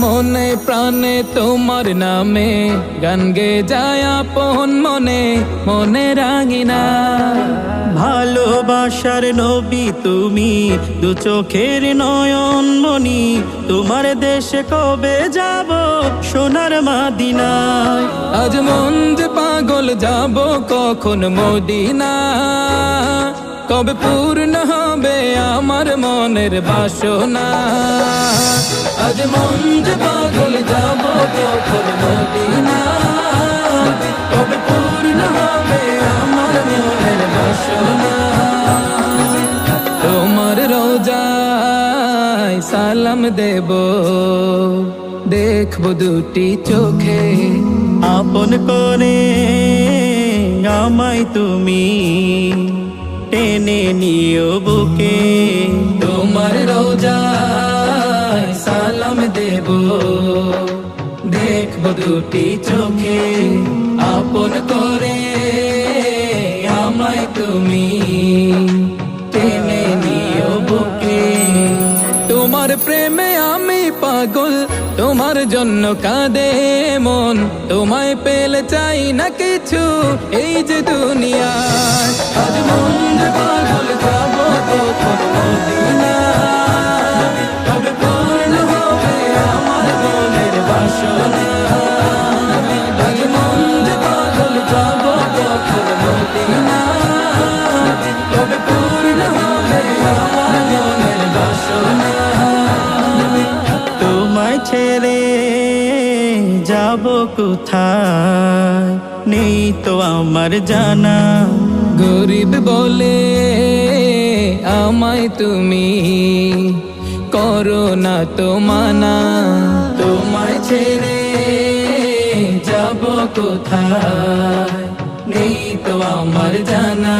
মনে প্রাণে তোমার নামে গান গে যায় আপন মনে মনে রাঙিনা। ভালোবাসার নবী তুমি, দু চোখের নয়ন মনি, তোমার দেশে কবে যাব সোনার মদিনায়। আজ মন যে পাগল যাব কখন মদিনা, কবে পূর্ণ হবে আমার মনের বাসনা। আজ মন যে পাগল যাব কখন মদিনা, কবে পূর্ণ হবে আমার মনের বাসনা। তোমার রোজায় সালাম দেব, দেখবো দুটি চোখে, আপন করে আমায় তুমি টেনে নিও বুকে। তোমার রোজায় সালাম দেব, দেখবো দুটি চোখে, আপন করে আমায় তুমি টেনে নিও বুকে। তোমার প্রেমে আমি পাগল, তোমার জন্য কাঁদে মন, তোমায় পেলে চাই না কিছু এই যে দুনিয়ায়। আজ মন যে পাগল যাব কখন মদিনা, কবে পূর্ণ হবে আমার মনের বাসনা। আজ মন যে পাগল যাব কখন মদিনা, কবে পূর্ণ হবে আমার মনের বাসনা। তোমায় ছেড়ে যাব কোথায় নেই তো আমার জানা। গরিব বলে আমায় তুমি করো না তো মানা। তোমায় ছেড়ে যাব কোথায় নেই তো আমার জানা।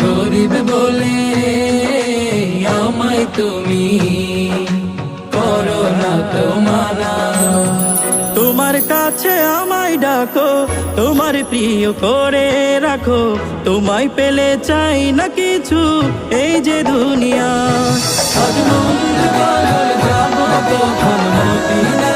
গরিব বলে আমায় তুমি করো না তো মানা। তোমার কাছে আমায় ডাকো, তোমার প্রিয় করে রাখো, তোমায় পেলে চাই না কিছু এই যে দুনিয়া। আজ মন যে পাগল যাব কখন মদিনা,